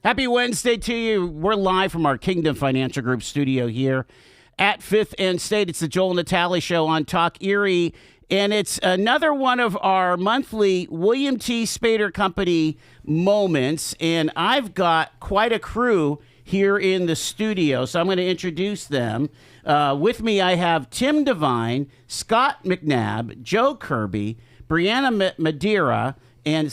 Happy Wednesday to you. We're live from our Kingdom Financial Group studio here at 5th and State. It's the Joel and Natalie Show on Talk Erie, and it's another one of our monthly William T. Spaeder Company moments, and I've got quite a crew here in the studio, so I'm going to introduce them. With me, I have Tim Devine, Scott McNabb, Joe Kirby, Brianna Madeira, and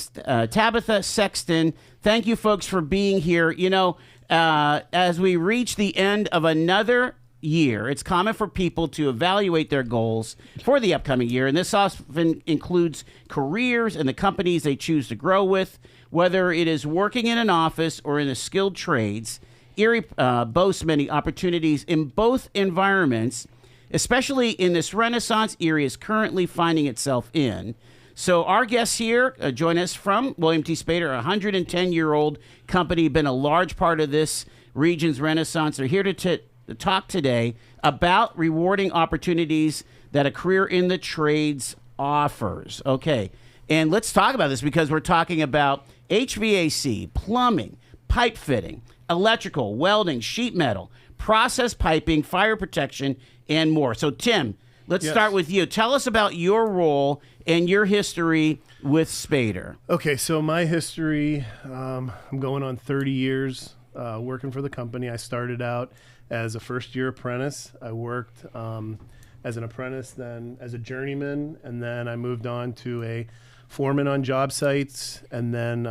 Tabitha Sexton. Thank you, folks, for being here. You know, as we reach the end of another year, it's common for people to evaluate their goals for the upcoming year, and this often includes careers and the companies they choose to grow with, whether it is working in an office or in the skilled trades. Erie boasts many opportunities in both environments, especially in this renaissance Erie is currently finding itself in. So our guests here join us from William T. Spaeder, a 110-year-old company, been a large part of this region's renaissance. They're here to talk today about rewarding opportunities that a career in the trades offers. Okay, and let's talk about this because we're talking about HVAC, plumbing, pipe fitting, electrical, welding, sheet metal, process piping, fire protection, and more. So, Tim, let's start with you. Tell us about your role and your history with Spaeder. Okay, so my history, I'm going on 30 years working for the company. I started out as a first-year apprentice. I worked as an apprentice, then as a journeyman, and then I moved on to a foreman on job sites, and then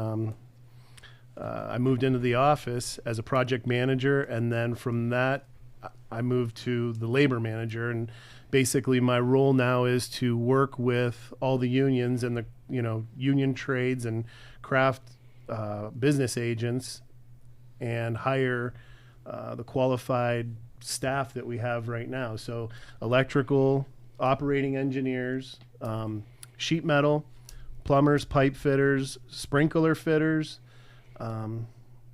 I moved into the office as a project manager, and then from that, I moved to the labor manager. And basically, my role now is to work with all the unions and the union trades and craft business agents, and hire the qualified staff that we have right now. So, electrical, operating engineers, sheet metal, plumbers, pipe fitters, sprinkler fitters,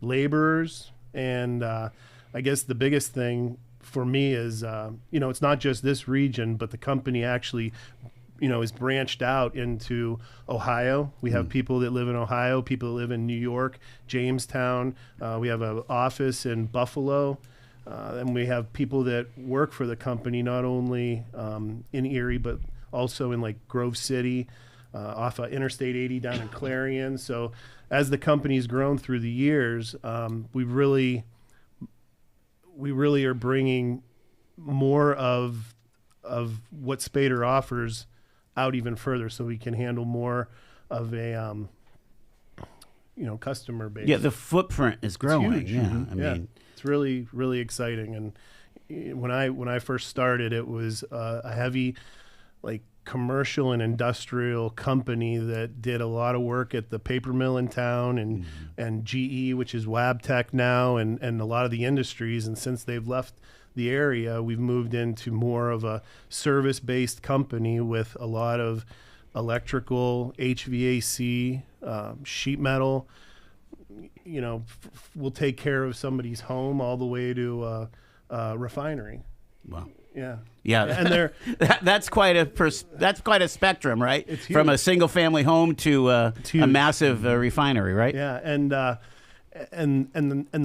laborers, and I guess the biggest thing for me is, it's not just this region, but the company actually, is branched out into Ohio. We have people that live in Ohio, people that live in New York, Jamestown. We have an office in Buffalo. And we have people that work for the company, not only in Erie, but also in like Grove City, off of Interstate 80 down in Clarion. So as the company's grown through the years, we really are bringing more of what Spaeder offers out even further, so we can handle more of a customer base. Yeah, the footprint is growing. It's huge. Yeah, I mean, it's really, really exciting. And when I first started, it was a heavy, commercial and industrial company that did a lot of work at the paper mill in town, and GE, which is Wabtec now, and a lot of the industries. And since they've left the area, we've moved into more of a service-based company with a lot of electrical, HVAC, sheet metal. We'll take care of somebody's home all the way to a refinery. Wow. Yeah, and they're that's quite a spectrum, right? It's huge. From a single family home to a massive refinery, right? Yeah, and the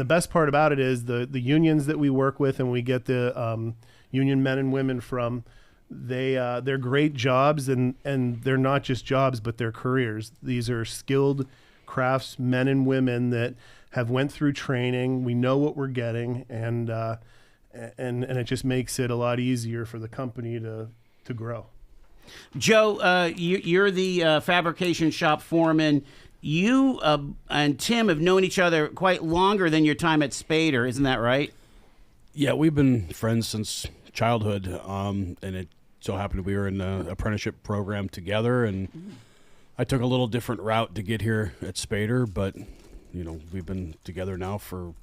best part about it is the unions that we work with, and we get the union men and women from. They're great jobs, and they're not just jobs, but they're careers. These are skilled crafts men and women that have went through training. We know what we're getting, and it just makes it a lot easier for the company to grow. Joe, you're the fabrication shop foreman. You and Tim have known each other quite longer than your time at Spaeder, isn't that right? Yeah, we've been friends since childhood, and it so happened we were in the apprenticeship program together, and I took a little different route to get here at Spaeder, but we've been together now for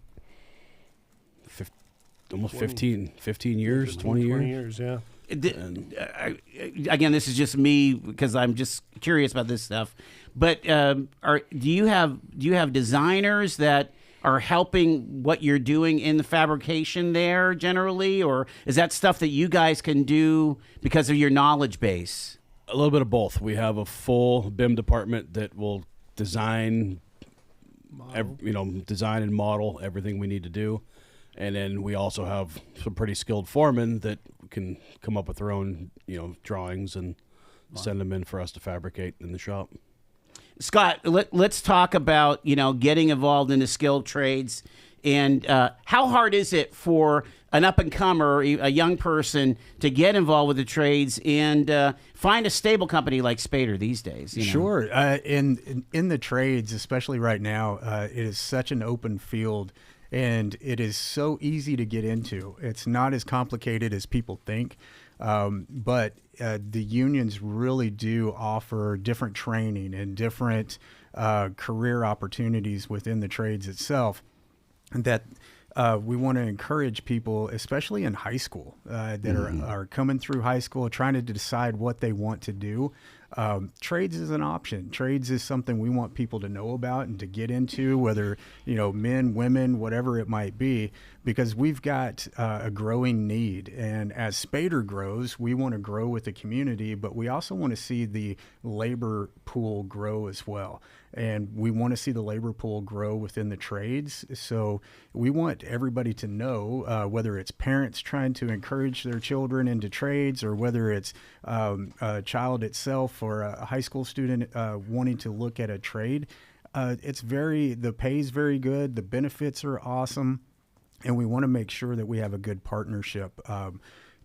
almost 15 years, 20 years. 20 years, yeah. Again, this is just me because I'm just curious about this stuff. But do you have designers that are helping what you're doing in the fabrication there generally, or is that stuff that you guys can do because of your knowledge base? A little bit of both. We have a full BIM department that will design design and model everything we need to do. And then we also have some pretty skilled foremen that can come up with their own, drawings and send them in for us to fabricate in the shop. Scott, let's talk about, getting involved in the skilled trades. And how hard is it for an up-and-comer, a young person, to get involved with the trades and find a stable company like Spaeder these days? Sure. In the trades, especially right now, it is such an open field. And it is so easy to get into. It's not as complicated as people think, but the unions really do offer different training and different career opportunities within the trades itself that we want to encourage people, especially in high school, that are coming through high school, trying to decide what they want to do. Trades is an option. Trades is something we want people to know about and to get into, whether, men, women, whatever it might be, because we've got a growing need. And as Spaeder grows, we want to grow with the community, but we also want to see the labor pool grow as well. And we want to see the labor pool grow within the trades. So we want everybody to know, whether it's parents trying to encourage their children into trades, or whether it's a child itself or a high school student wanting to look at a trade. The pay is very good. The benefits are awesome. And we want to make sure that we have a good partnership.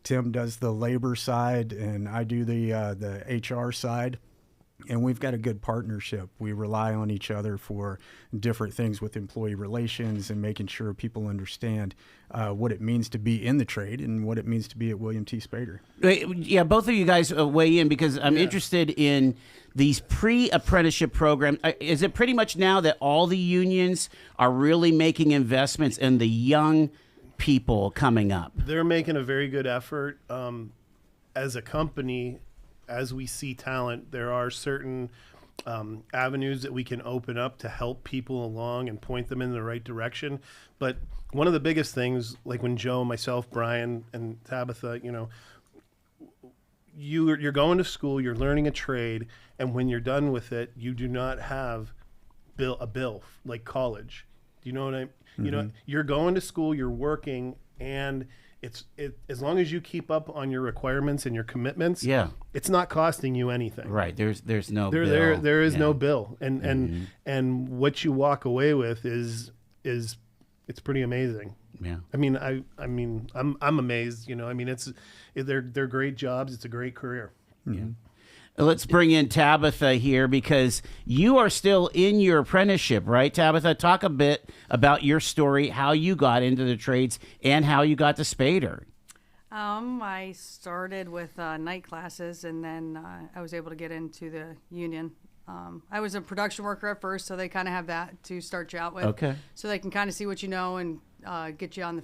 Tim does the labor side and I do the HR side. And we've got a good partnership. We rely on each other for different things with employee relations and making sure people understand what it means to be in the trade and what it means to be at William T. Spaeder. Yeah, both of you guys weigh in because I'm interested in these pre-apprenticeship programs. Is it pretty much now that all the unions are really making investments in the young people coming up? They're making a very good effort. As a company, as we see talent, there are certain avenues that we can open up to help people along and point them in the right direction. But one of the biggest things, like when Joe, myself, Brian, and Tabitha, you're going to school, you're learning a trade, and when you're done with it, you do not have a bill like college. Do you know what you're going to school, you're working, and as long as you keep up on your requirements and your commitments, it's not costing you anything. Right. There's no bill. There is no bill. And what you walk away with is it's pretty amazing. Yeah. I'm amazed, they're great jobs. It's a great career. Yeah. Let's bring in Tabitha here because you are still in your apprenticeship, right, Tabitha? Talk a bit about your story, how you got into the trades, and how you got to Spaeder. I started with night classes, and then I was able to get into the union. I was a production worker at first, so they kind of have that to start you out with. Okay. So they can kind of see what you know and get you out in the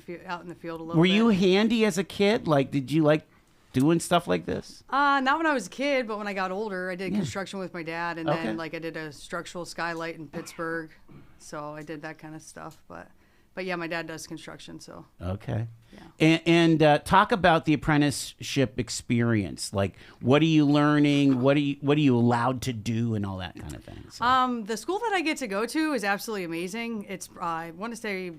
field a little bit. Were you handy as a kid? Like, did you like doing stuff like this? Not when I was a kid, but when I got older, I did construction with my dad, and then I did a structural skylight in Pittsburgh, so I did that kind of stuff. But yeah, my dad does construction, so. Okay. Yeah. And talk about the apprenticeship experience. Like, what are you learning? What are you allowed to do, and all that kind of thing. So. The school that I get to go to is absolutely amazing. It's I want to say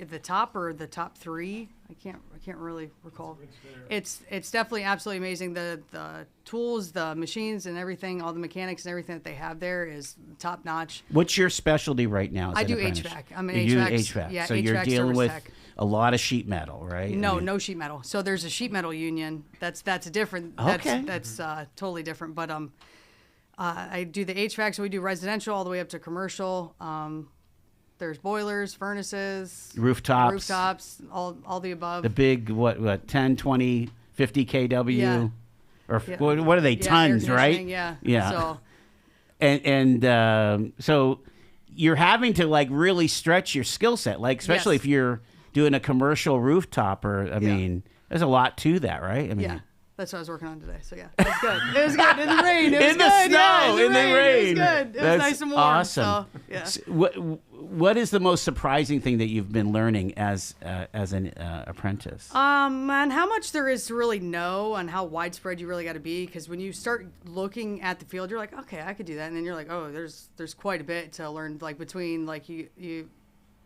the top or the top three. I can't really recall. It's definitely absolutely amazing. The tools, the machines, and everything, all the mechanics and everything that they have there is top notch. What's your specialty right now? I do HVAC. I'm an HVAC. Yeah, so HVAC you're dealing with tech. a lot of sheet metal, right? No sheet metal. So there's a sheet metal union. That's different. Okay. That's totally different. But I do the HVAC. So we do residential all the way up to commercial. There's boilers, furnaces, rooftops, all the above. The big, what 10, 20, 50 kW? Yeah. Or what are they, tons, right? Yeah. Yeah. So. So you're having to like really stretch your skill set, like especially if you're doing a commercial rooftop, or I mean, there's a lot to that, right? I mean, That's what I was working on today. So yeah, it was good. It was good in the rain. It was In the good. snow, Yeah, in the rain. It was good. It was That's nice and warm. awesome. So, yeah. What is the most surprising thing that you've been learning as an apprentice? And how much there is to really know and how widespread you really got to be, because when you start looking at the field, you're like, okay, I could do that, and then you're like, oh, there's quite a bit to learn. Like between like you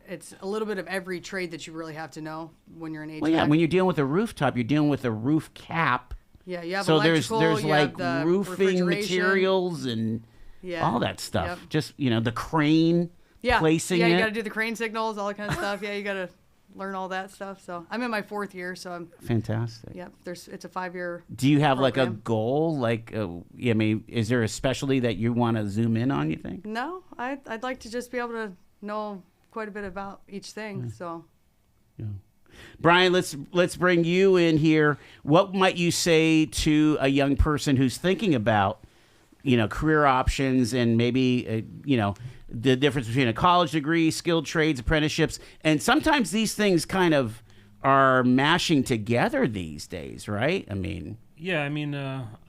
it's a little bit of every trade that you really have to know when you're an HVAC. Well, yeah, when you're dealing with a rooftop, you're dealing with a roof cap. Yeah, you have so electrical, there's you like have the roofing refrigeration. materials and all that stuff. Yep. Just the crane placing you it. got to do the crane signals, all that kind of stuff. Yeah, you got to learn all that stuff. So I'm in my 4th year, so I'm Fantastic. Yep, it's a 5-year. Do you have like a program. goal? Like, I mean, is there a specialty that you want to zoom in on? You think? No, I'd like to just be able to know quite a bit about each thing. So. Yeah. Brian, let's bring you in here. What might you say to a young person who's thinking about, career options and maybe, the difference between a college degree, skilled trades, apprenticeships, and sometimes these things kind of are mashing together these days, right? I mean,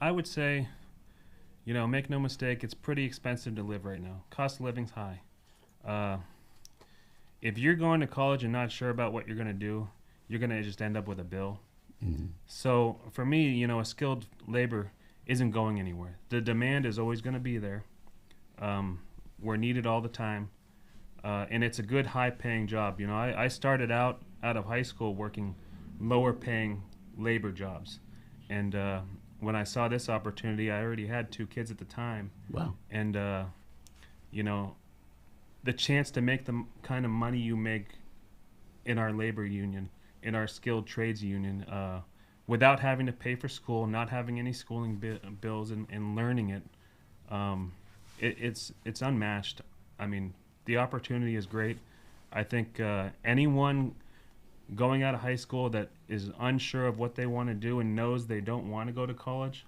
I would say, make no mistake, it's pretty expensive to live right now. Cost of living's high. If you're going to college and not sure about what you're going to do, you're going to just end up with a bill. Mm-hmm. So for me, a skilled labor isn't going anywhere. The demand is always going to be there. We're needed all the time. And it's a good high-paying job. I started out of high school working lower-paying labor jobs. And when I saw this opportunity, I already had 2 kids at the time. Wow. And, the chance to make the kind of money you make in our labor union, in our skilled trades union, without having to pay for school, not having any schooling bills, and learning it, it's unmatched. I mean, the opportunity is great. I think anyone going out of high school that is unsure of what they want to do and knows they don't want to go to college,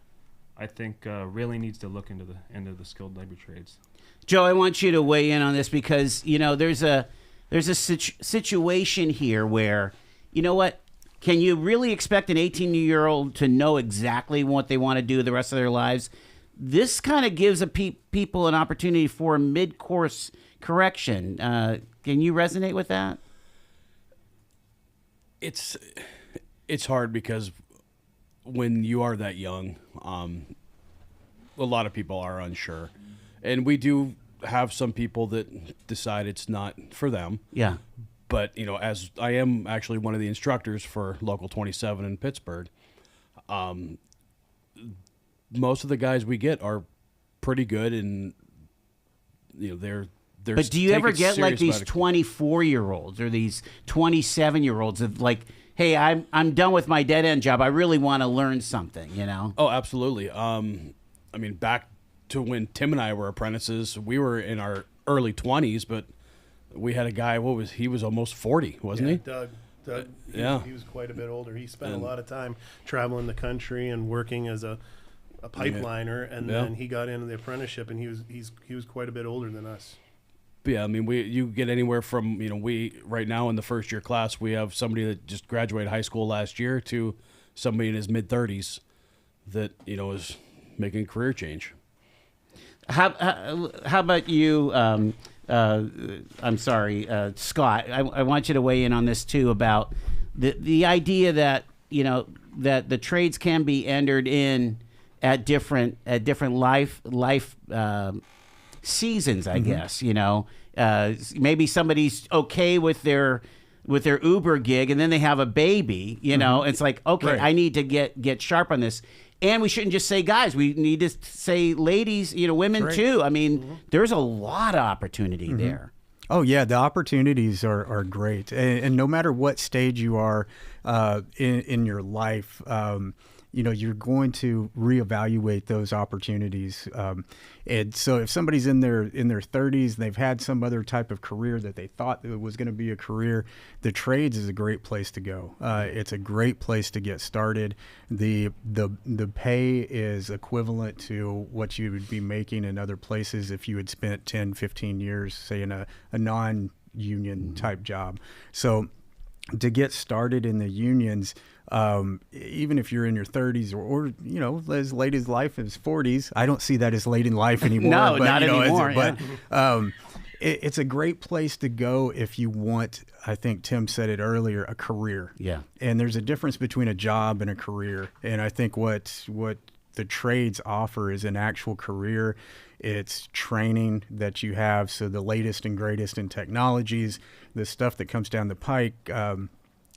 I think really needs to look into the skilled labor trades. Joe, I want you to weigh in on this because there's a situation here where, what, can you really expect an 18-year-old to know exactly what they want to do the rest of their lives? This kind of gives people an opportunity for a mid-course correction. Can you resonate with that? It's hard because when you are that young, a lot of people are unsure. And we do have some people that decide it's not for them. Yeah. But, as I am actually one of the instructors for Local 27 in Pittsburgh, most of the guys we get are pretty good, and, they're But do you ever get like these 24-year-olds or these 27-year-olds of like, hey, I'm done with my dead-end job. I really want to learn something, Oh, absolutely. Back to when Tim and I were apprentices, we were in our early 20s, but we had a guy, he was almost 40, wasn't he? Doug, he was quite a bit older. He spent a lot of time traveling the country and working as a pipeliner, and then he got into the apprenticeship, and he was quite a bit older than us. But yeah, you get anywhere from, we right now in the first year class, we have somebody that just graduated high school last year to somebody in his mid-30s that, is making a career change. How about you? I'm sorry, Scott. I want you to weigh in on this too about the idea that that the trades can be entered in at different life seasons. I guess maybe somebody's okay with their Uber gig, and then they have a baby. It's like, okay, Right. I need to get sharp on this. And we shouldn't just say guys. We need to say ladies, women Right. too. I mean, there's a lot of opportunity there. Oh yeah, the opportunities are great, and no matter what stage you are in your life, you're going to reevaluate those opportunities. And so if somebody's in their 30s, they've had some other type of career that they thought that was going to be a career, the trades is a great place to go. It's a great place to get started. The pay is equivalent to what you would be making in other places if you had spent 10, 15 years, say, in a non-union type job. So to get started in the unions, even if you're in your 30s or as late as life as 40s. I don't see that as late in life anymore. No, not anymore. It's a great place to go if you want, I think Tim said it earlier, a career. Yeah. And there's a difference between a job and a career. And I think what the trades offer is an actual career. It's training that you have. So the latest and greatest in technologies, the stuff that comes down the pike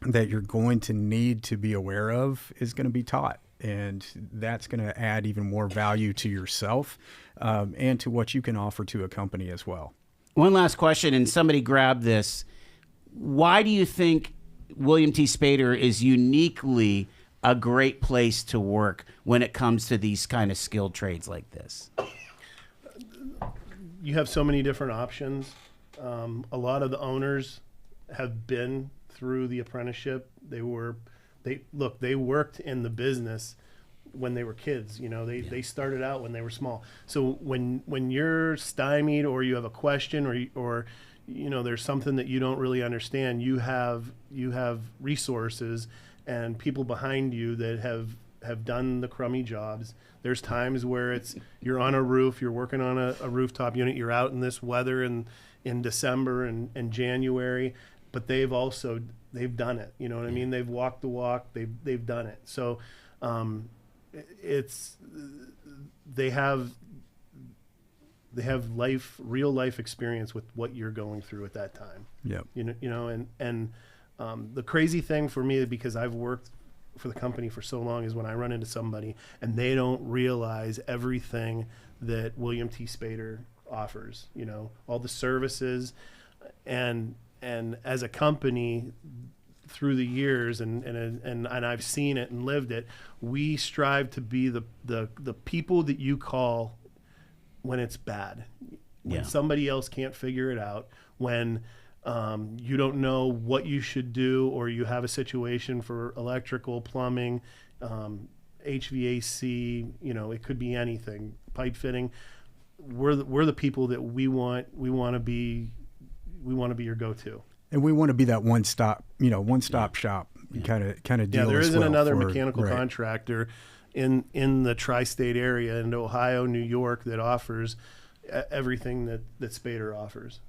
that you're going to need to be aware of is going to be taught. And that's going to add even more value to yourself and to what you can offer to a company as well. One last question, and somebody grabbed this. Why do you think William T. Spaeder is uniquely a great place to work when it comes to these kind of skilled trades like this? You have so many different options. A lot of the owners have been through the apprenticeship. They worked in the business when they were kids. They started out when they were small. So when you're stymied or you have a question or there's something that you don't really understand, you have resources and people behind you that have done the crummy jobs. There's times where you're on a roof, you're working on a rooftop unit, you're out in this weather in December and January, but they've done it. You know what I mean? They've walked the walk. They've done it. So they have real life experience with what you're going through at that time. Yeah. The crazy thing for me, because I've worked for the company for so long, is when I run into somebody and they don't realize everything that William T. Spaeder offers, all the services and as a company through the years and I've seen it and lived it, we strive to be the people that you call when it's bad, when somebody else can't figure it out, when you don't know what you should do, or you have a situation for electrical, plumbing, HVAC, it could be anything, pipe fitting. We're the people that we want to be your go-to. And we want to be that one-stop shop kind of deal. Yeah, there as isn't well another for, mechanical right. contractor in the tri-state area, in Ohio, New York, that offers everything that Spaeder offers.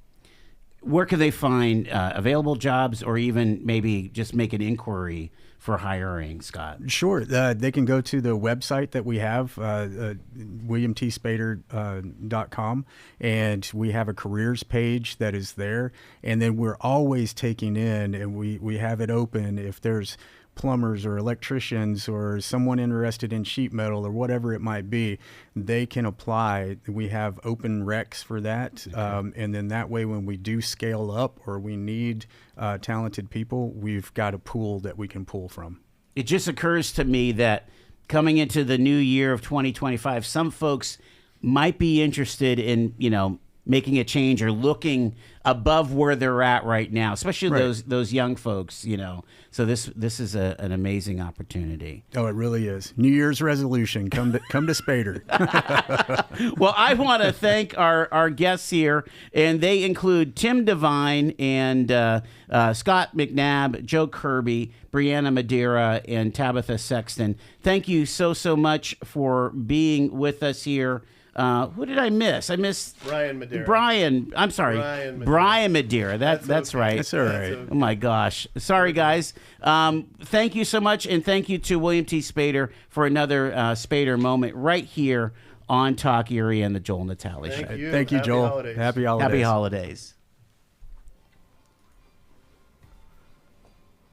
Where can they find available jobs, or even maybe just make an inquiry for hiring, Scott? Sure. They can go to the website that we have, williamtspaeder.com, and we have a careers page that is there. And then we're always taking in, and we have it open if there's plumbers or electricians or someone interested in sheet metal or whatever it might be, they can apply. We have open recs for that. Okay. And then that way, when we do scale up or we need talented people, we've got a pool that we can pull from. It just occurs to me that coming into the new year of 2025, some folks might be interested in, making a change or looking above where they're at right now, especially those young folks, So this is an amazing opportunity. Oh, it really is. New Year's resolution: come to Spaeder. Well, I want to thank our guests here, and they include Tim Devine and Scott McNabb, Joe Kirby, Brianna Madeira, and Tabitha Sexton. Thank you so much for being with us here. Who did I miss? I missed Brian Madeira. I'm sorry. Brian Madeira. That's okay. right. That's all right. Oh my gosh. Sorry, guys. Thank you so much, and thank you to William T. Spaeder for another Spaeder moment right here on Talk Erie and the Joel Natale Show. Thank you. Thank you, Happy Joel. holidays. Happy holidays. Happy holidays.